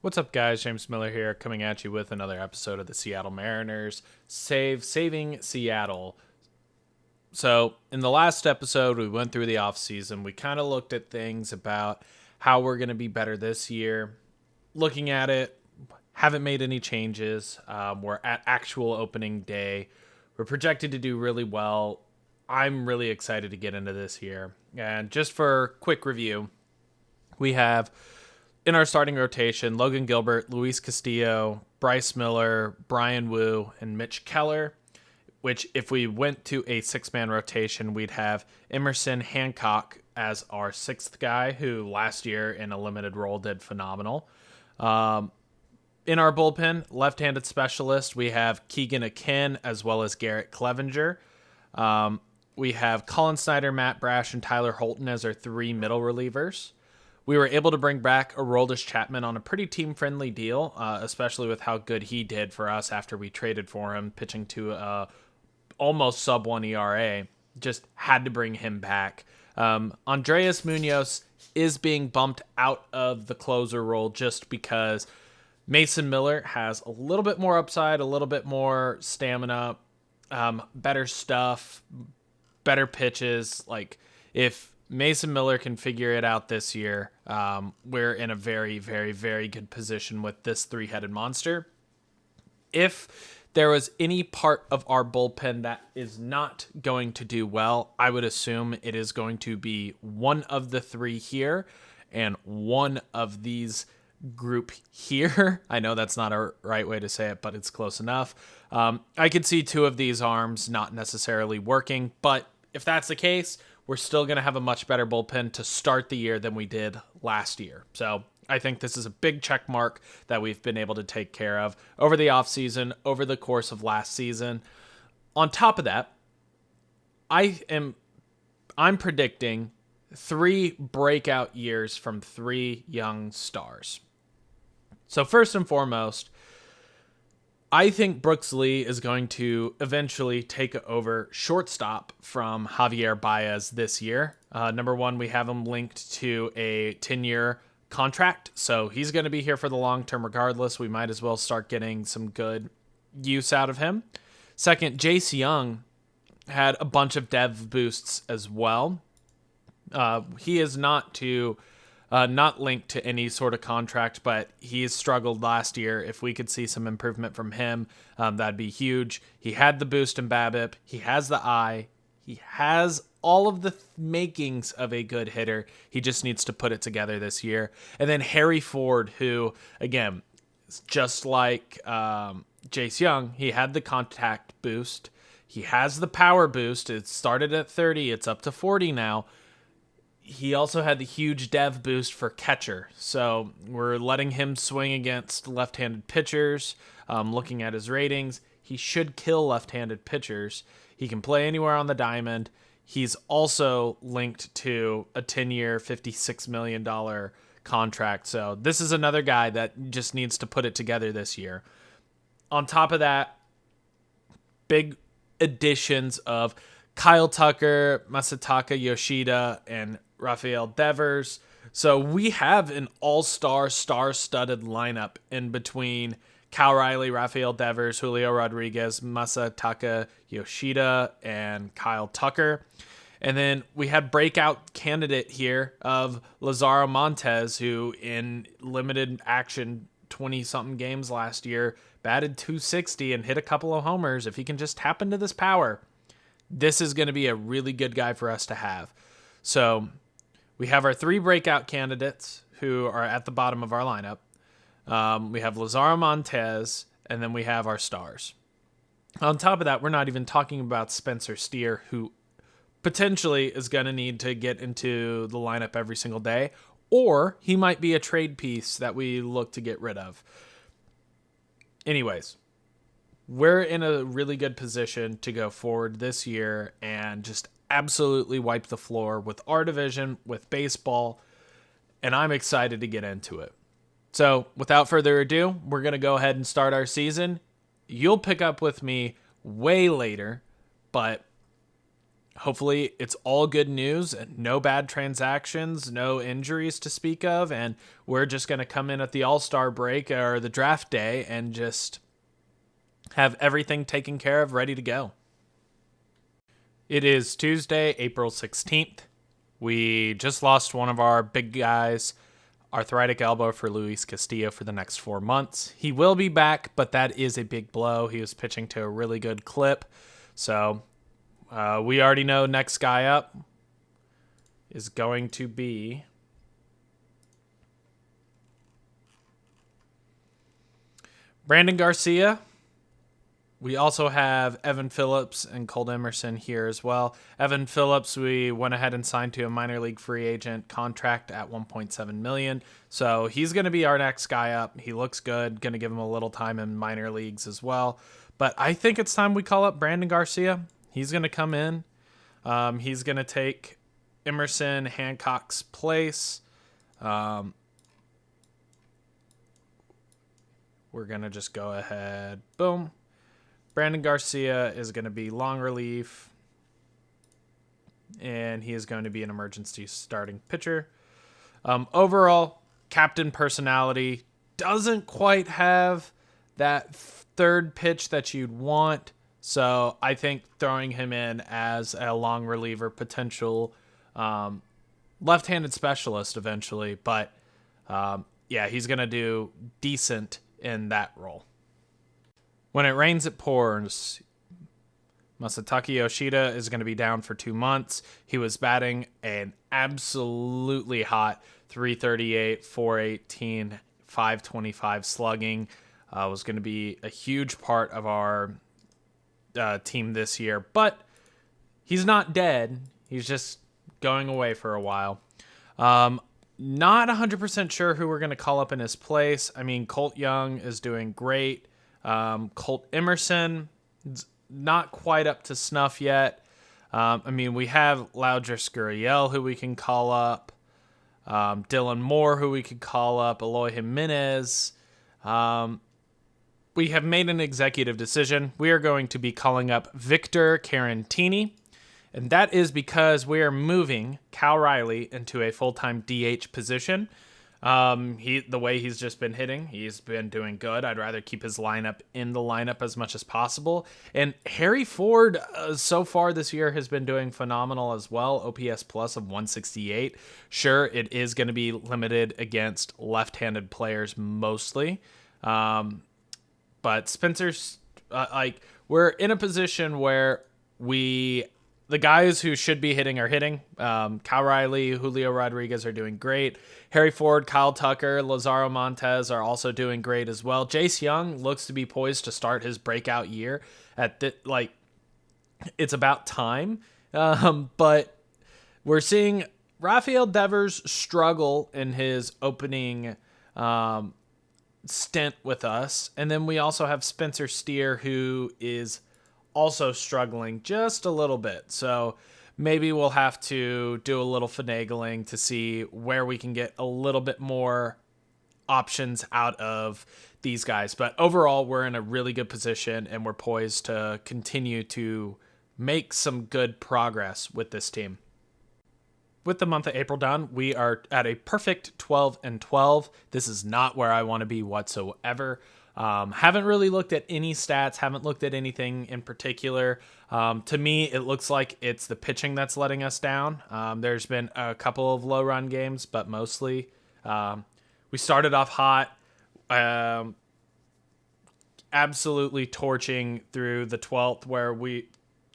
What's up, guys? James Miller here, coming at you with another episode of the Seattle Mariners Saving Seattle. So, in the last episode, we went through the offseason. We kind of looked at things about how we're going to be better this year. Looking at it, haven't made any changes. We're at actual opening day. We're projected to do really well. I'm really excited to get into this here. And just for quick review, we have in our starting rotation Logan Gilbert, Luis Castillo, Bryce Miller, Brian Wu, and Mitch Keller. Which, if we went to a six-man rotation, we'd have Emerson Hancock as our sixth guy, who last year in a limited role did phenomenal. In our bullpen, left-handed specialist, we have Keegan Akin as well as Garrett Clevenger. We have Colin Snyder, Matt Brash, and Tyler Holton as our three middle relievers. We were able to bring back Aroldis Chapman on a pretty team-friendly deal, especially with how good he did for us after we traded for him, pitching to almost sub-1 ERA. Just had to bring him back. Andreas Munoz is being bumped out of the closer role just because Mason Miller has a little bit more upside, a little bit more stamina, better stuff, better pitches. Like, if Mason Miller can figure it out this year, we're in a very, very, very good position with this three-headed monster. If there was any part of our bullpen that is not going to do well, I would assume it is going to be one of the three here and one of these group here. I know that's not a right way to say it, but it's close enough. I could see two of these arms not necessarily working, but if that's the case, we're still going to have a much better bullpen to start the year than we did last year. So I think this is a big check mark that we've been able to take care of over the offseason, over the course of last season. On top of that, I'm predicting 3 breakout years from 3 young stars. So first and foremost, I think Brooks Lee is going to eventually take over shortstop from Javier Baez this year. Number one, we have him linked to a 10-year contract, so he's going to be here for the long term regardless. We might as well start getting some good use out of him. Second, Jace Young had a bunch of dev boosts as well. He is not linked to any sort of contract, but he has struggled last year. If we could see some improvement from him, that'd be huge. He had the boost in BABIP. He has the eye. He has all of the makings of a good hitter. He just needs to put it together this year. And then Harry Ford, who, again, just like Jace Young, he had the contact boost. He has the power boost. It started at 30. It's up to 40 now. He also had the huge dev boost for catcher. So we're letting him swing against left-handed pitchers. Looking at his ratings, he should kill left-handed pitchers. He can play anywhere on the diamond. He's also linked to a 10-year, $56 million contract. So this is another guy that just needs to put it together this year. On top of that, big additions of Kyle Tucker, Masataka Yoshida, and Rafael Devers. So we have an all-star, star-studded lineup in between Cal Riley, Rafael Devers, Julio Rodriguez, Masataka Yoshida, and Kyle Tucker. And then we had breakout candidate here of Lazaro Montez, who in limited action 20-something games last year batted .260 and hit a couple of homers. If he can just tap into this power, this is going to be a really good guy for us to have. So we have our 3 breakout candidates who are at the bottom of our lineup. We have Lazaro Montez, and then we have our stars. On top of that, we're not even talking about Spencer Steer, who potentially is going to need to get into the lineup every single day, or he might be a trade piece that we look to get rid of. Anyways, we're in a really good position to go forward this year and just absolutely wipe the floor with our division, with baseball, and I'm excited to get into it. So without further ado, we're going to go ahead and start our season. You'll pick up with me way later, but hopefully it's all good news and no bad transactions, no injuries to speak of, and we're just going to come in at the All-Star break or the draft day and just have everything taken care of, ready to go. It is Tuesday, April 16th. We just lost one of our big guys, arthritic elbow for Luis Castillo for the next 4 months. He will be back, but that is a big blow. He was pitching to a really good clip. So we already know next guy up is going to be Brandon Garcia. We also have Evan Phillips and Colt Emerson here as well. Evan Phillips, we went ahead and signed to a minor league free agent contract at $1.7 million. So he's going to be our next guy up. He looks good. Going to give him a little time in minor leagues as well. But I think it's time we call up Brandon Garcia. He's going to come in. He's going to take Emerson Hancock's place. We're going to just go ahead. Boom. Brandon Garcia is going to be long relief, and he is going to be an emergency starting pitcher. Overall, captain personality, doesn't quite have that third pitch that you'd want, so I think throwing him in as a long reliever, potential left-handed specialist eventually, but he's going to do decent in that role. When it rains, it pours. Masataka Yoshida is going to be down for 2 months. He was batting an absolutely hot 338, 418, 525 slugging. Was going to be a huge part of our team this year. But he's not dead. He's just going away for a while. Not 100% sure who we're going to call up in his place. I mean, Colt Young is doing great. Colt Emerson, not quite up to snuff yet. We have Loudre Gurriel, who we can call up. Dylan Moore, who we could call up. Eloy Jimenez. We have made an executive decision. We are going to be calling up Victor Carantini. And that is because we are moving Cal Riley into a full-time DH position. The way he's just been hitting, he's been doing good. I'd rather keep his lineup in the lineup as much as possible. And Harry Ford, so far this year, has been doing phenomenal as well. OPS plus of 168. Sure, it is going to be limited against left-handed players mostly. But Spencer's, we're in a position where the guys who should be hitting are hitting. Cal Riley, Julio Rodriguez are doing great. Harry Ford, Kyle Tucker, Lazaro Montez are also doing great as well. Jace Young looks to be poised to start his breakout year. It's about time. But we're seeing Rafael Devers struggle in his opening stint with us. And then we also have Spencer Steer, who is also struggling just a little bit. So maybe we'll have to do a little finagling to see where we can get a little bit more options out of these guys. But overall, we're in a really good position and we're poised to continue to make some good progress with this team. With the month of April done, we are at a perfect 12-12. This is not where I want to be whatsoever. Haven't really looked at any stats, haven't looked at anything in particular. To me, it looks like it's the pitching that's letting us down. There's been a couple of low run games, but mostly we started off hot, absolutely torching through the 12th, where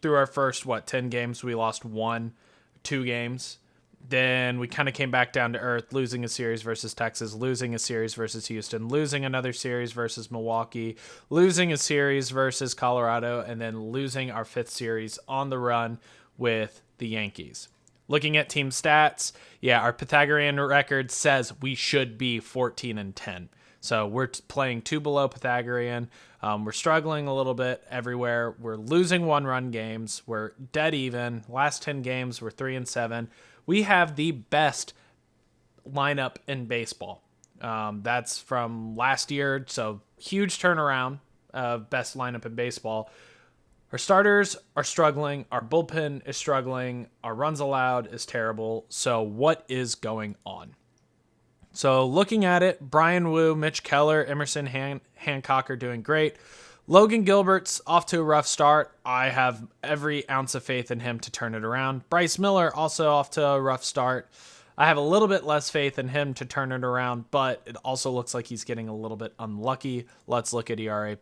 through our first, 10 games, we lost 2 games. Then we kind of came back down to earth, losing a series versus Texas, losing a series versus Houston, losing another series versus Milwaukee, losing a series versus Colorado, and then losing our 5th series on the run with the Yankees. Looking at team stats, our Pythagorean record says we should be 14-10. So we're playing 2 below Pythagorean. We're struggling a little bit everywhere. We're losing 1-run games. We're dead even. Last 10 games, we're 3-7. We have the best lineup in baseball. That's from last year, so huge turnaround of best lineup in baseball. Our starters are struggling. Our bullpen is struggling. Our runs allowed is terrible. So what is going on? So looking at it, Brian Wu, Mitch Keller, Emerson Hancock are doing great. Logan Gilbert's off to a rough start. I have every ounce of faith in him to turn it around. Bryce Miller also off to a rough start. I have a little bit less faith in him to turn it around, but it also looks like he's getting a little bit unlucky. Let's look at ERA+.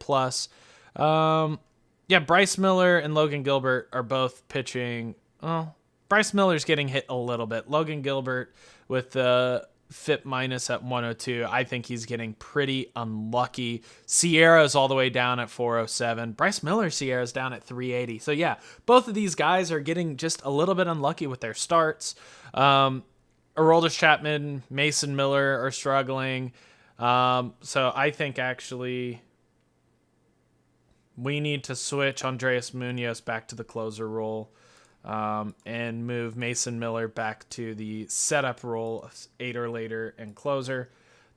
Bryce Miller and Logan Gilbert are both pitching. Well, Bryce Miller's getting hit a little bit. Logan Gilbert with the FIP minus at 102. I think he's getting pretty unlucky. Sierra's all the way down at 407. Bryce Miller, Sierra's down at 380. So yeah, both of these guys are getting just a little bit unlucky with their starts. Aroldis Chapman, Mason Miller are struggling. So I think actually we need to switch Andres Munoz back to the closer role. And move Mason Miller back to the setup role, 8 or later and closer.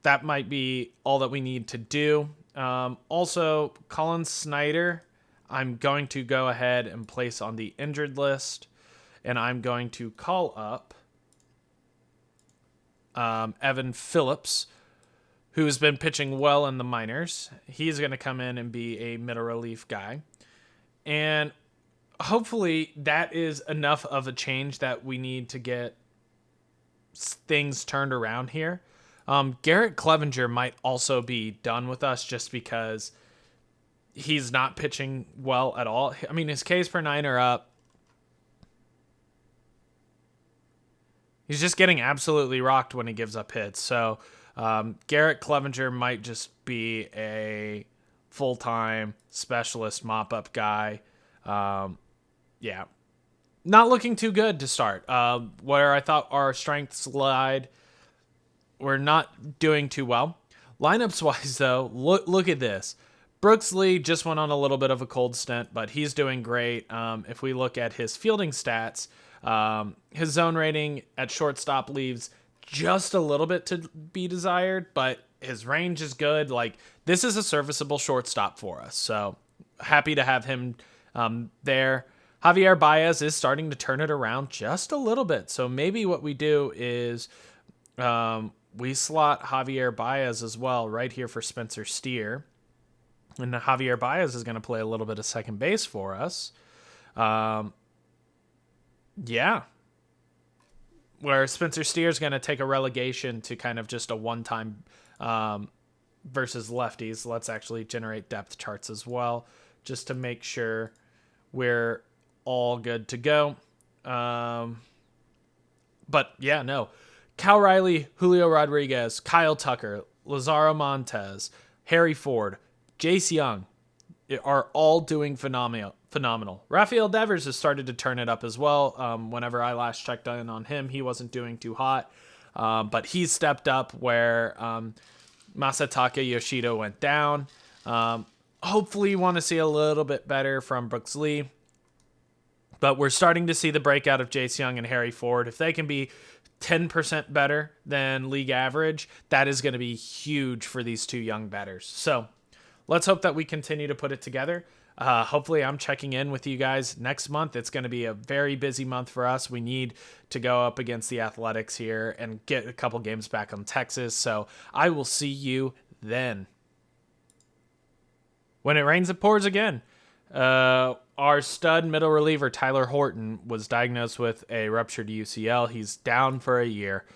That might be all that we need to do. Also, Colin Snyder, I'm going to go ahead and place on the injured list, and I'm going to call up Evan Phillips, who's been pitching well in the minors. He's going to come in and be a middle relief guy. And hopefully that is enough of a change that we need to get things turned around here. Garrett Clevenger might also be done with us just because he's not pitching well at all. I mean, his Ks per 9 are up. He's just getting absolutely rocked when he gives up hits. So Garrett Clevenger might just be a full-time specialist mop-up guy. Not looking too good to start. Where I thought our strengths lied, we're not doing too well. Lineups-wise, though, look at this. Brooks Lee just went on a little bit of a cold stint, but he's doing great. If we look at his fielding stats, his zone rating at shortstop leaves just a little bit to be desired, but his range is good. Like, this is a serviceable shortstop for us. So happy to have him there. Javier Baez is starting to turn it around just a little bit. So maybe what we do is we slot Javier Baez as well right here for Spencer Steer. And Javier Baez is going to play a little bit of second base for us. Where Spencer Steer is going to take a relegation to kind of just a one-time versus lefties. Let's actually generate depth charts as well, just to make sure we're all good to go. Cal Riley, Julio Rodriguez, Kyle Tucker, Lazaro Montez, Harry Ford, Jace Young are all doing phenomenal. Rafael Devers has started to turn it up as well. Whenever I last checked in on him, he wasn't doing too hot. But he's stepped up where Masataka Yoshida went down. Hopefully you want to see a little bit better from Brooks Lee. But we're starting to see the breakout of Jace Young and Harry Ford. If they can be 10% better than league average, that is going to be huge for these two young batters. So let's hope that we continue to put it together. Hopefully I'm checking in with you guys next month. It's going to be a very busy month for us. We need to go up against the Athletics here and get a couple games back on Texas. So I will see you then. When it rains, it pours again. Our stud middle reliever, Tyler Horton, was diagnosed with a ruptured UCL. He's down for a year.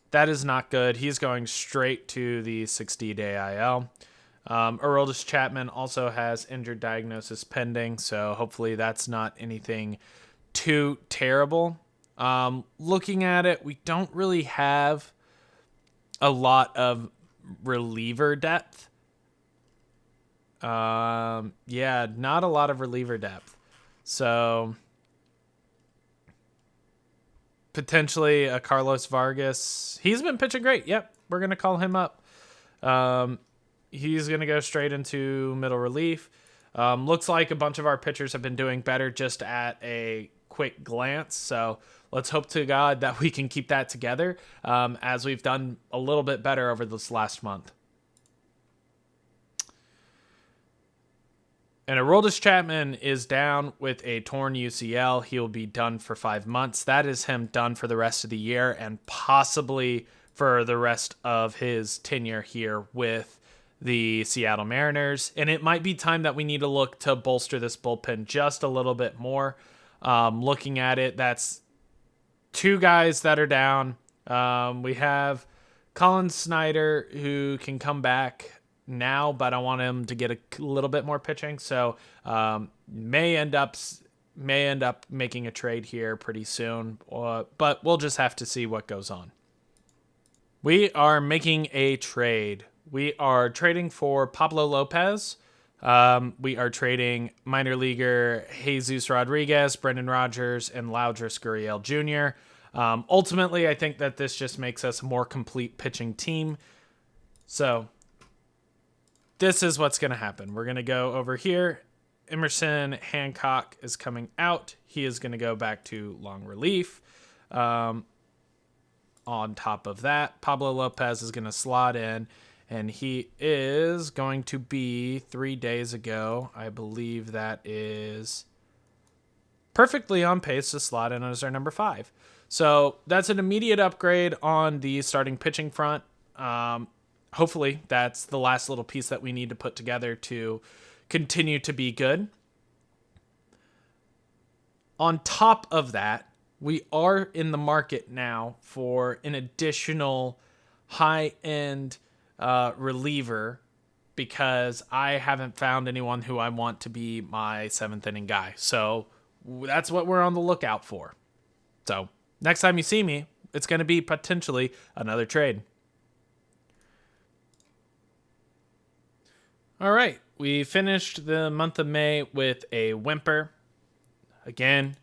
That is not good. He's going straight to the 60-day IL. Aroldis Chapman also has injured diagnosis pending, so hopefully that's not anything too terrible. Looking at it, we don't really have a lot of reliever depth. Not a lot of reliever depth. So potentially a Carlos Vargas. He's been pitching great. Yep, we're going to call him up. He's going to go straight into middle relief. Looks like a bunch of our pitchers have been doing better just at a quick glance. So let's hope to God that we can keep that together as we've done a little bit better over this last month. And Aroldis Chapman is down with a torn UCL. He will be done for 5 months. That is him done for the rest of the year and possibly for the rest of his tenure here with the Seattle Mariners. And it might be time that we need to look to bolster this bullpen just a little bit more. Looking at it, that's 2 guys that are down. We have Colin Snyder, who can come back now, but I want him to get a little bit more pitching. So may end up making a trade here pretty soon, but we'll just have to see what goes on. We are making a trade. We are trading for Pablo Lopez. We are trading minor leaguer Jesus Rodriguez, Brendan Rodgers, and Loudris Gurriel Jr. Ultimately, I think that this just makes us a more complete pitching team. So this is what's going to happen. We're going to go over here. Emerson Hancock is coming out. He is going to go back to long relief. On top of that, Pablo Lopez is going to slot in, and he is going to be 3 days ago. I believe that is perfectly on pace to slot in as our number 5. So that's an immediate upgrade on the starting pitching front. Hopefully that's the last little piece that we need to put together to continue to be good. On top of that, we are in the market now for an additional high-end reliever because I haven't found anyone who I want to be my 7th inning guy. So that's what we're on the lookout for. So next time you see me, it's going to be potentially another trade. All right, we finished the month of May with a whimper. Again,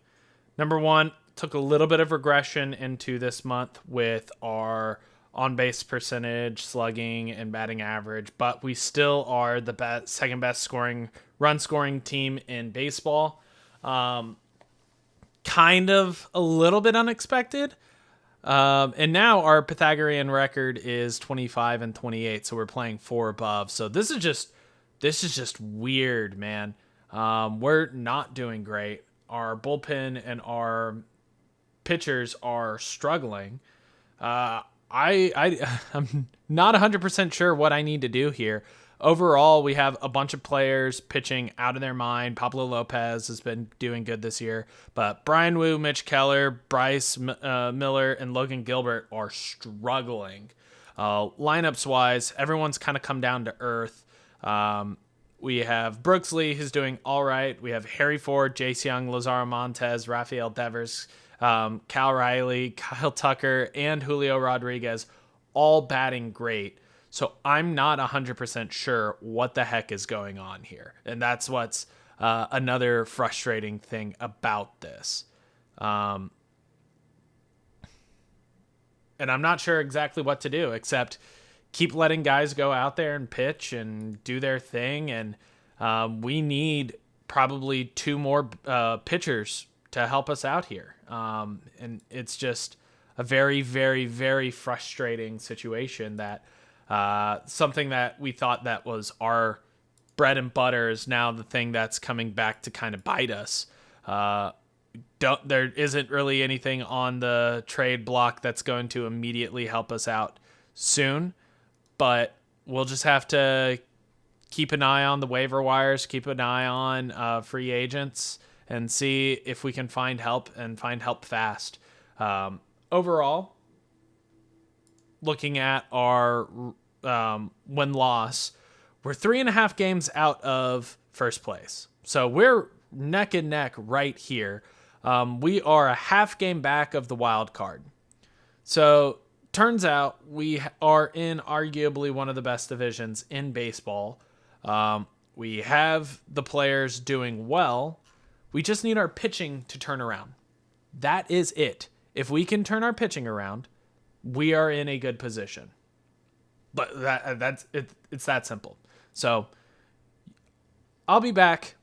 number 1, took a little bit of regression into this month with our on-base percentage, slugging, and batting average, but we still are the second best run-scoring team in baseball. Kind of a little bit unexpected. And now our Pythagorean record is 25-28, so we're playing 4 above. So this is just weird, man. We're not doing great. Our bullpen and our pitchers are struggling. I'm not 100% sure what I need to do here. Overall, we have a bunch of players pitching out of their mind. Pablo Lopez has been doing good this year, but Brian Wu, Mitch Keller, Bryce Miller, and Logan Gilbert are struggling. Lineups-wise, everyone's kind of come down to earth. We have Brooks Lee, who's doing all right. We have Harry Ford, Jace Young, Lazaro Montez, Rafael Devers, Cal Riley, Kyle Tucker, and Julio Rodriguez, all batting great. So I'm not 100% sure what the heck is going on here. And that's what's another frustrating thing about this. And I'm not sure exactly what to do, except keep letting guys go out there and pitch and do their thing. And we need probably 2 more pitchers to help us out here. And it's just a very, very, very frustrating situation that something that we thought that was our bread and butter is now the thing that's coming back to kind of bite us. There isn't really anything on the trade block that's going to immediately help us out soon, but we'll just have to keep an eye on the waiver wires, keep an eye on free agents, and see if we can find help and find help fast. Overall, looking at our win-loss, we're 3.5 games out of first place. So we're neck and neck right here. We are a half game back of the wild card. So turns out we are in arguably one of the best divisions in baseball. We have the players doing well. We just need our pitching to turn around. That is it. If we can turn our pitching around, we are in a good position. But that's it. It's that simple. So I'll be back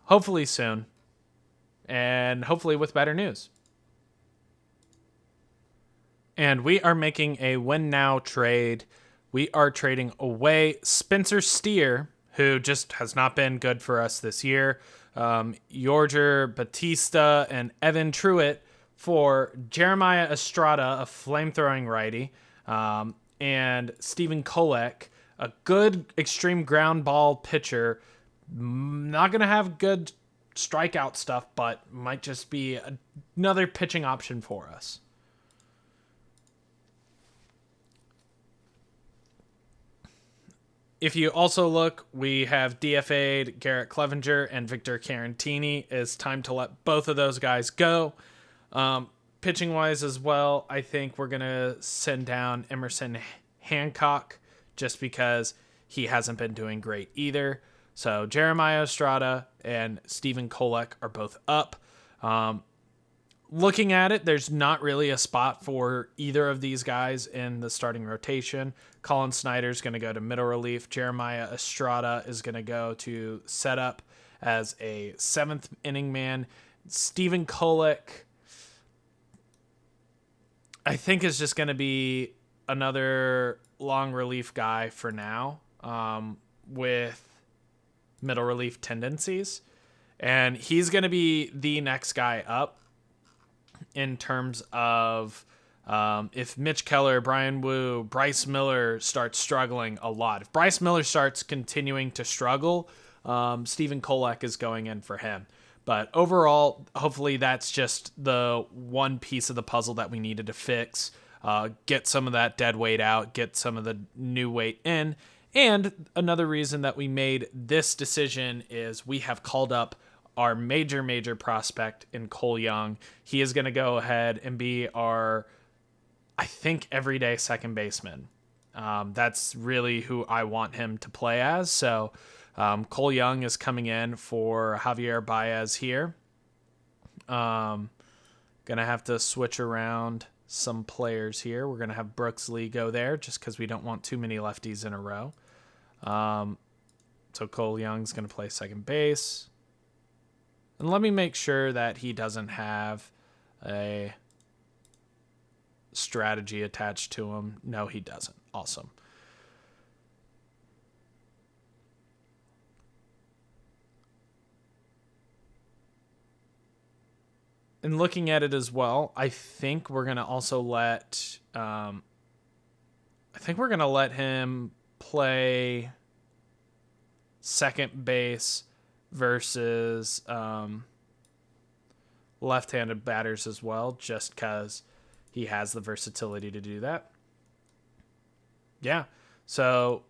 hopefully soon, and hopefully with better news. And we are making a win now trade. We are trading away Spencer Steer, who just has not been good for us this year. Yorger Batista and Evan Truitt for Jeremiah Estrada, a flamethrowing righty, and Stephen Kolek, a good extreme ground ball pitcher. Not going to have good strikeout stuff, but might just be another pitching option for us. If you also look, we have DFA'd Garrett Clevenger and Victor Carantini. It's time to let both of those guys go. Pitching wise as well, I think we're going to send down Emerson Hancock just because he hasn't been doing great either. So Jeremiah Estrada and Stephen Kolek are both up. Looking at it, there's not really a spot for either of these guys in the starting rotation. Colin Snyder's going to go to middle relief. Jeremiah Estrada is going to go to setup as a seventh inning man. Stephen Kolek, I think, is just going to be another long relief guy for now, with middle relief tendencies. And he's going to be the next guy up in terms of if Mitch Keller, Brian Wu, Bryce Miller starts struggling a lot. If Bryce Miller starts continuing to struggle, Stephen Kolek is going in for him. But overall, hopefully that's just the one piece of the puzzle that we needed to fix. Get some of that dead weight out, get some of the new weight in. And another reason that we made this decision is we have called up our major prospect in Cole Young. He is going to go ahead and be our, I think, everyday second baseman. That's really who I want him to play as. So Cole Young is coming in for Javier Baez here. Gonna have to switch around some players here. We're gonna have Brooks Lee go there just because we don't want too many lefties in a row. So Cole Young's gonna play second base. And let me make sure that he doesn't have a strategy attached to him. No, he doesn't. Awesome. And looking at it as well, I think we're going to also let him play second base versus left-handed batters as well, just because he has the versatility to do that. Yeah, so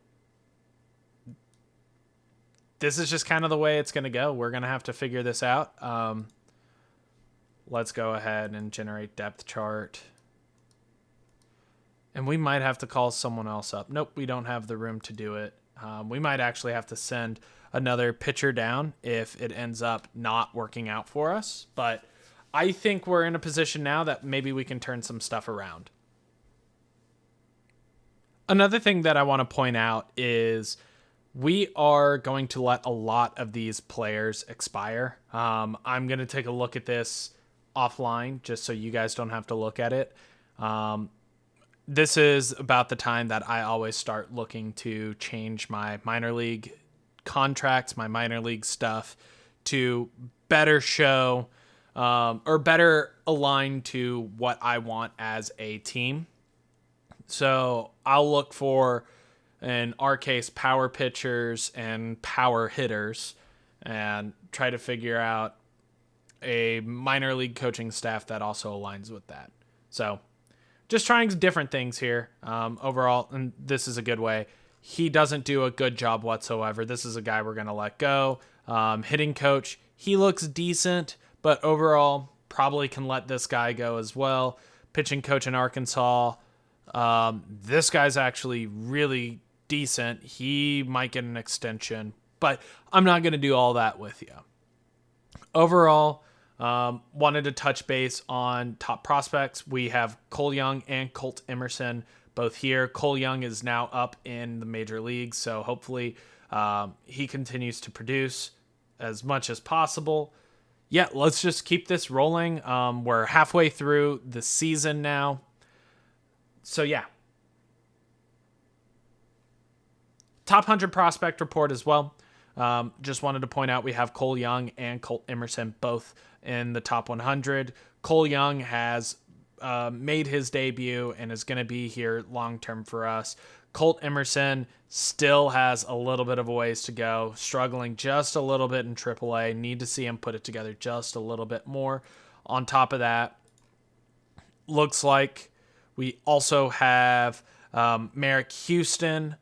this is just kind of the way it's going to go. We're going to have to figure this out. Let's go ahead and generate depth chart. And we might have to call someone else up. Nope, we don't have the room to do it. We might actually have to send another pitcher down if it ends up not working out for us. But I think we're in a position now that maybe we can turn some stuff around. Another thing that I want to point out is we are going to let a lot of these players expire. I'm going to take a look at this offline just so you guys don't have to look at it. This is about the time that I always start looking to change my minor league contracts, my minor league stuff to better show or better align to what I want as a team. So I'll look for, in our case, power pitchers and power hitters and try to figure out a minor league coaching staff that also aligns with that. So just trying different things here. Overall, and this is a good way. He doesn't do a good job whatsoever. This is a guy we're going to let go. Hitting coach, he looks decent, but overall probably can let this guy go as well. Pitching coach in Arkansas, this guy's actually really decent. He might get an extension, but I'm not going to do all that with you. Overall, wanted to touch base on top prospects. We have Cole Young and Colt Emerson both here. Cole Young is now up in the major leagues, so hopefully he continues to produce as much as possible. Yeah, let's just keep this rolling. We're halfway through the season now. So yeah. Top 100 prospect report as well. Just wanted to point out we have Cole Young and Colt Emerson both in the top 100. Cole Young has made his debut and is going to be here long-term for us. Colt Emerson still has a little bit of a ways to go, struggling just a little bit in AAA. Need to see him put it together just a little bit more. On top of that, looks like we also have Merrick Houston.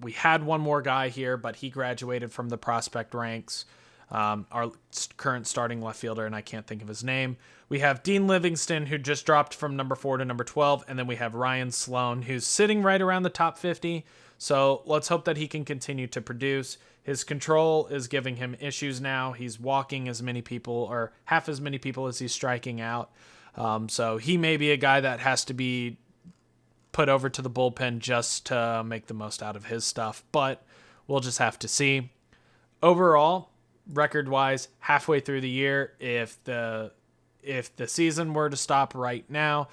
We had one more guy here, but he graduated from the prospect ranks. Our current starting left fielder, and I can't think of his name. We have Dean Livingston, who just dropped from number 4 to number 12, and then we have Ryan Sloan, who's sitting right around the top 50. So let's hope that he can continue to produce. His control is giving him issues now. He's walking as many people, or half as many people as he's striking out. So he may be a guy that has to be put over to the bullpen just to make the most out of his stuff, but we'll just have to see. Overall, record-wise, halfway through the year, if the season were to stop right now,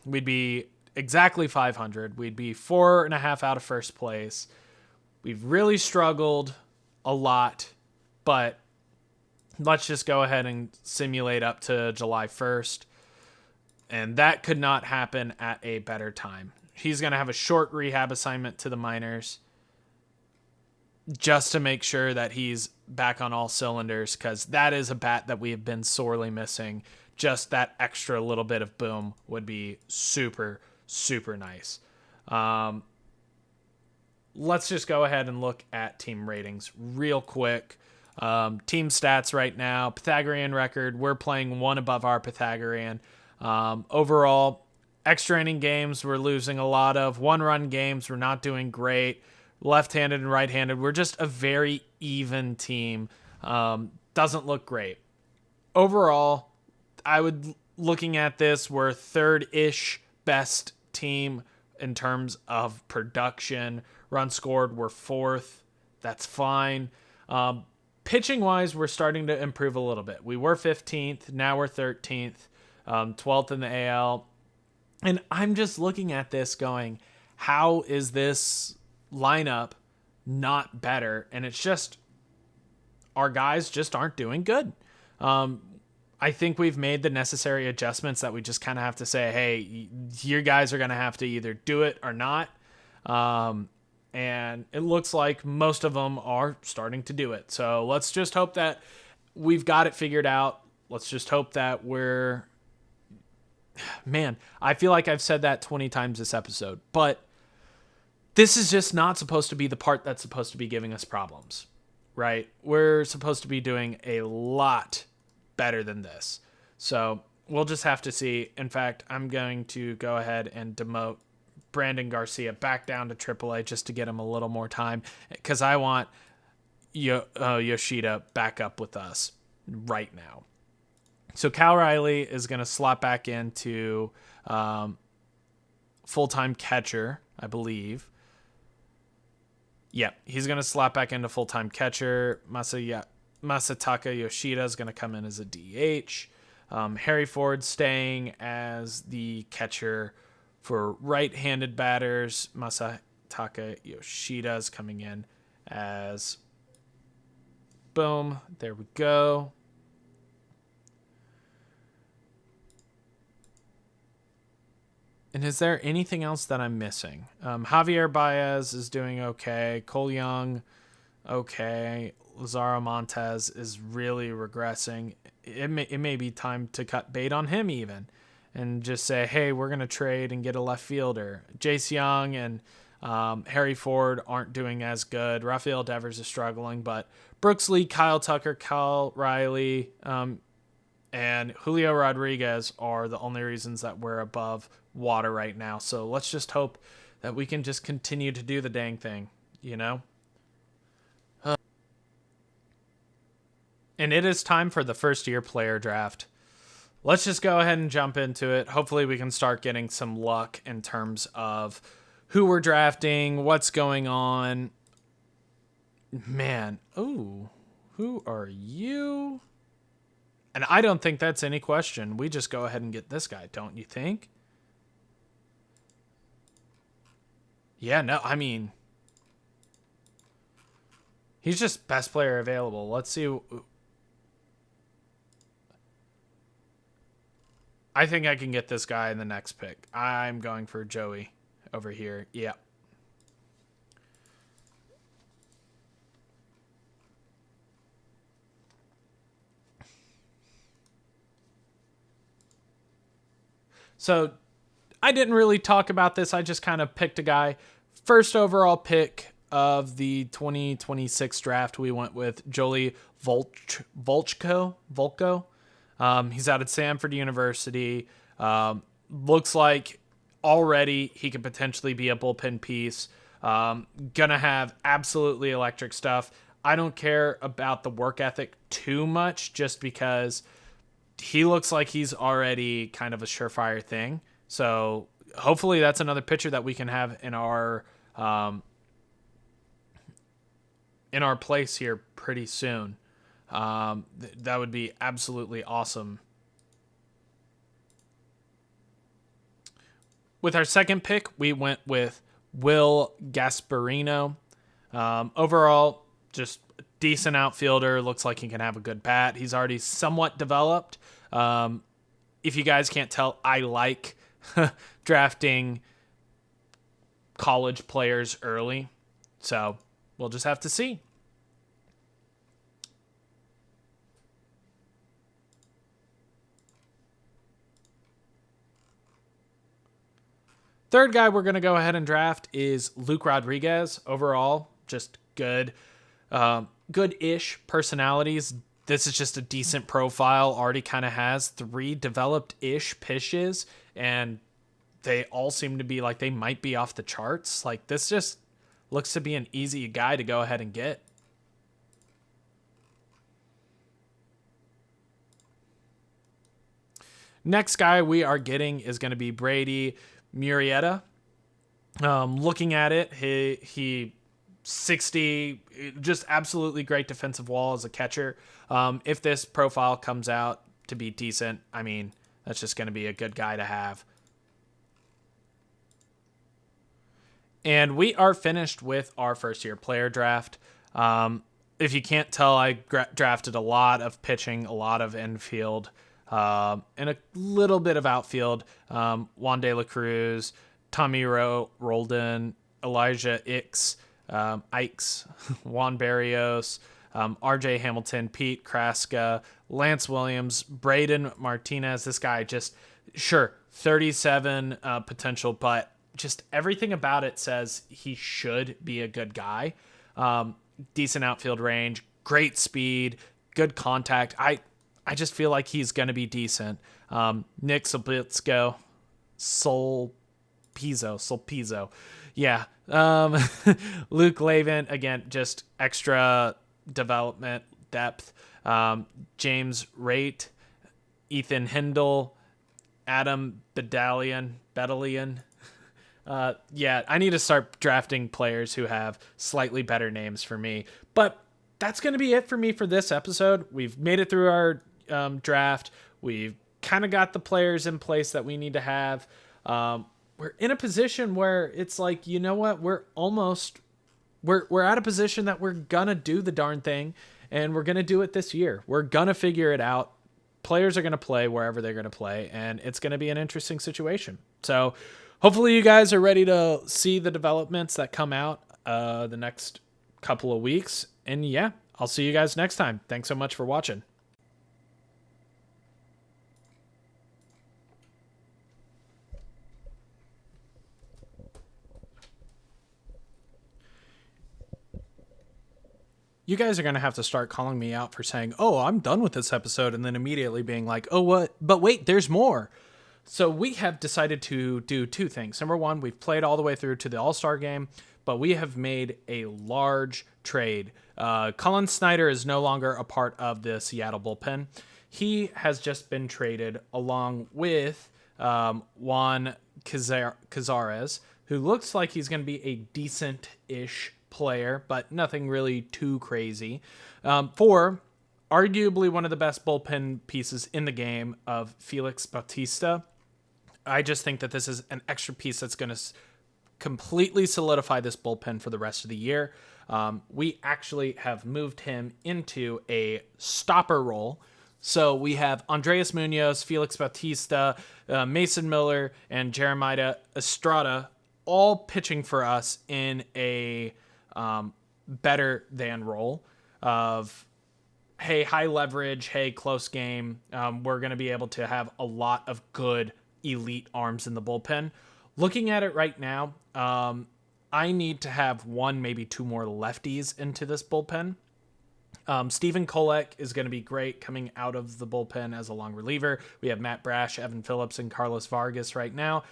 we'd be exactly 500. We'd be 4.5 out of first place. We've really struggled a lot, but let's just go ahead and simulate up to July 1st. And that could not happen at a better time. He's going to have a short rehab assignment to the minors just to make sure that he's back on all cylinders, because that is a bat that we have been sorely missing. Just that extra little bit of boom would be super, super nice. Let's just go ahead and look at team ratings real quick. Team stats right now, Pythagorean record, we're playing one above our Pythagorean. Overall, extra inning games we're losing a lot of. One-run games we're not doing great. Left-handed and right-handed, we're just a very even team. Doesn't look great. Overall, looking at this, we're third-ish best team in terms of production. Runs scored, we're fourth. That's fine. Pitching-wise, we're starting to improve a little bit. We were 15th. Now we're 13th. 12th in the AL. And I'm just looking at this going, how is this lineup not better? And it's just, our guys just aren't doing good. I think we've made the necessary adjustments that we just kind of have to say, hey, your guys are going to have to either do it or not. And it looks like most of them are starting to do it. So let's just hope that we've got it figured out. Let's just hope that man, I feel like I've said that 20 times this episode, but this is just not supposed to be the part that's supposed to be giving us problems, right? We're supposed to be doing a lot better than this. So we'll just have to see. In fact, I'm going to go ahead and demote Brandon Garcia back down to AAA just to get him a little more time, because I want Yoshida back up with us right now. So Cal Riley is going to slot back into full-time catcher, I believe. Yep, he's going to slot back into full-time catcher. Masataka Yoshida is going to come in as a DH. Harry Ford staying as the catcher for right-handed batters. Masataka Yoshida is coming in as... Boom, there we go. And is there anything else that I'm missing? Javier Baez is doing okay. Cole Young, okay. Lazaro Montes is really regressing. It may be time to cut bait on him even, and just say, hey, we're going to trade and get a left fielder. Jace Young and Harry Ford aren't doing as good. Rafael Devers is struggling, but Brooks Lee, Kyle Tucker, Kyle Riley, and Julio Rodriguez are the only reasons that we're above water right now. So let's just hope that we can just continue to do the dang thing, you know? And it is time for the first year player draft. Let's just go ahead and jump into it. Hopefully we can start getting some luck in terms of who we're drafting, what's going on. Man, ooh, who are you? And I don't think that's any question. We just go ahead and get this guy, don't you think? Yeah, no, I mean, He's just best player available. Let's see. I think I can get this guy in the next pick. I'm going for Joey over here. Yeah. So I didn't really talk about this. I just kind of picked a guy. First overall pick of the 2026 draft, we went with Jolie Volchko. He's out at Stanford University. Looks like already he could potentially be a bullpen piece. Gonna have absolutely electric stuff. I don't care about the work ethic too much just because he looks like he's already kind of a surefire thing. So hopefully that's another pitcher that we can have in our place here pretty soon. That would be absolutely awesome. With our second pick, we went with Will Gasparino. Overall, just decent outfielder. Looks like he can have a good bat. He's already somewhat developed. If you guys can't tell, I like drafting college players early. So we'll just have to see. Third guy we're going to go ahead and draft is Luke Rodriguez. Overall, just good. Good-ish personalities. This is just a decent profile. Already kind of has 3 developed-ish pitches, and they all seem to be like they might be off the charts. Like, this just looks to be an easy guy to go ahead and get. Next guy we are getting is going to be Brady Murrieta. Looking at it, he 60, just absolutely great defensive wall as a catcher. If this profile comes out to be decent, I mean, that's just going to be a good guy to have. And we are finished with our first year player draft. If you can't tell, I drafted a lot of pitching, a lot of infield, and a little bit of outfield. Juan De La Cruz, Tommy Roldan, Elijah Ikes, Juan Barrios, RJ Hamilton, Pete Kraska, Lance Williams, Braden Martinez. This guy just, sure, 37 potential, but just everything about it says he should be a good guy. Decent outfield range, great speed, good contact. I just feel like he's going to be decent. Nick Solpizzo. Yeah. Luke Lavin, again, just extra development depth. James Raitt, Ethan Hindle, Adam Bedallion. Yeah, I need to start drafting players who have slightly better names for me. But that's going to be it for me for this episode. We've made it through our draft. We've kind of got the players in place that we need to have. We're in a position where it's like, you know what? We're at a position that we're going to do the darn thing, and we're going to do it this year. We're going to figure it out. Players are going to play wherever they're going to play, and it's going to be an interesting situation. So hopefully you guys are ready to see the developments that come out the next couple of weeks. And yeah, I'll see you guys next time. Thanks so much for watching. You guys are going to have to start calling me out for saying, oh, I'm done with this episode, and then immediately being like, oh, what? But wait, there's more. So we have decided to do 2 things. Number 1, we've played all the way through to the All-Star game, but we have made a large trade. Colin Snyder is no longer a part of the Seattle bullpen. He has just been traded along with Juan Cazares, who looks like he's going to be a decent-ish player, but nothing really too crazy, for arguably one of the best bullpen pieces in the game of Felix Bautista. I just think that this is an extra piece that's going to completely solidify this bullpen for the rest of the year. We actually have moved him into a stopper role. So we have Andreas Munoz, Felix Bautista, Mason Miller, and Jeremiah Estrada all pitching for us in a better than role of, hey, high leverage, hey, close game. We're going to be able to have a lot of good elite arms in the bullpen. Looking at it right now, I need to have one, maybe two more lefties into this bullpen. Stephen Kolek is going to be great coming out of the bullpen as a long reliever. We have Matt Brash, Evan Phillips, and Carlos Vargas right now.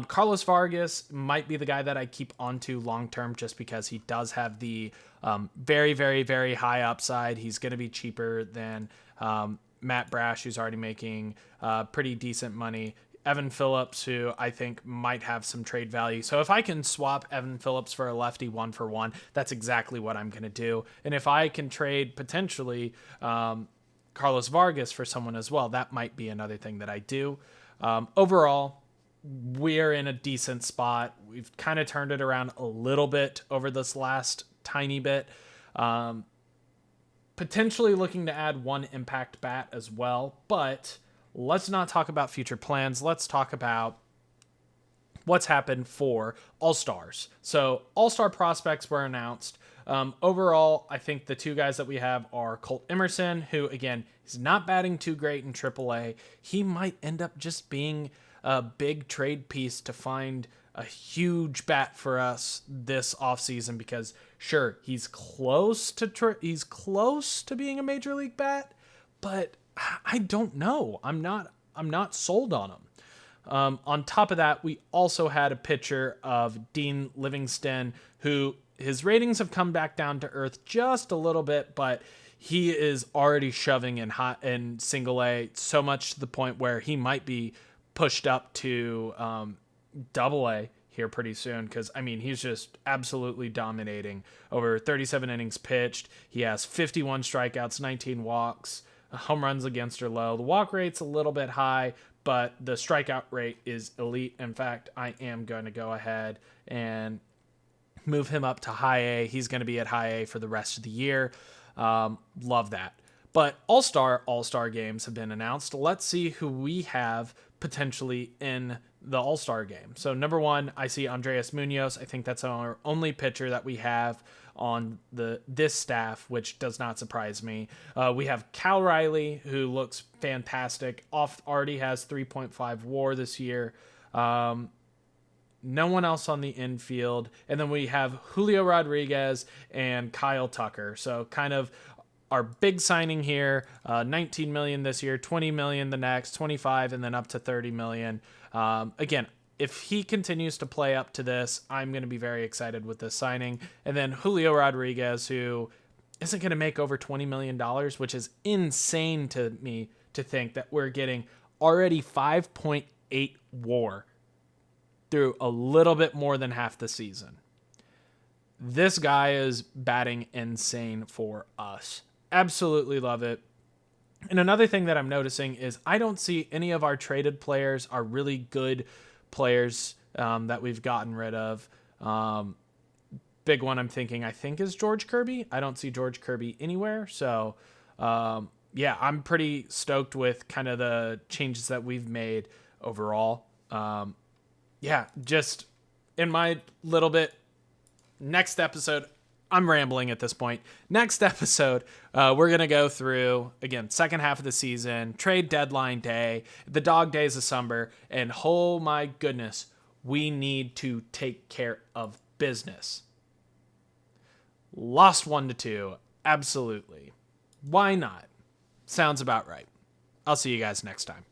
Carlos Vargas might be the guy that I keep onto long-term just because he does have the very, very, very high upside. He's going to be cheaper than Matt Brash, who's already making pretty decent money. Evan Phillips, who I think might have some trade value. So if I can swap Evan Phillips for a lefty 1-for-1, that's exactly what I'm going to do. And if I can trade potentially Carlos Vargas for someone as well, that might be another thing that I do. Overall, we're in a decent spot. We've kind of turned it around a little bit over this last tiny bit. Potentially looking to add one impact bat as well, but let's not talk about future plans. Let's talk about what's happened for All-Stars. So All-Star prospects were announced. Overall, I think the two guys that we have are Colt Emerson, who, again, is not batting too great in AAA. He might end up just being a big trade piece to find a huge bat for us this offseason because, sure, he's close to being a major league bat, but I don't know. I'm not sold on him. On top of that, we also had a pitcher of Dean Livingston, who his ratings have come back down to earth just a little bit, but he is already shoving in single A so much to the point where he might be pushed up to double A here pretty soon because, I mean, he's just absolutely dominating. Over 37 innings pitched. He has 51 strikeouts, 19 walks. Home runs against are low. The walk rate's a little bit high, but the strikeout rate is elite. In fact, I am going to go ahead and move him up to high A. He's going to be at high A for the rest of the year. Love that. But All-Star games have been announced. Let's see who we have potentially in the All-Star game. So number one, I see Andreas Munoz. I think that's our only pitcher that we have on this staff, which does not surprise me. We have Cal Riley, who looks fantastic. Already has 3.5 WAR this year. No one else on the infield. And then we have Julio Rodriguez and Kyle Tucker. So kind of our big signing here, 19 million this year, 20 million the next, 25, and then up to 30 million. Again, if he continues to play up to this, I'm going to be very excited with this signing. And then Julio Rodriguez, who isn't going to make over $20 million, which is insane to me to think that we're getting already 5.8 WAR through a little bit more than half the season. This guy is batting insane for us. Absolutely love it. And another thing that I'm noticing is I don't see any of our traded players are really good players that we've gotten rid of. Big one I'm thinking, I think, is George Kirby. I don't see George Kirby anywhere. So, yeah, I'm pretty stoked with kind of the changes that we've made overall. Yeah, just in my little bit, next episode, I'm rambling at this point. Next episode, we're going to go through, again, second half of the season, trade deadline day, the dog days of summer, and oh my goodness, we need to take care of business. Lost 1-2, absolutely. Why not? Sounds about right. I'll see you guys next time.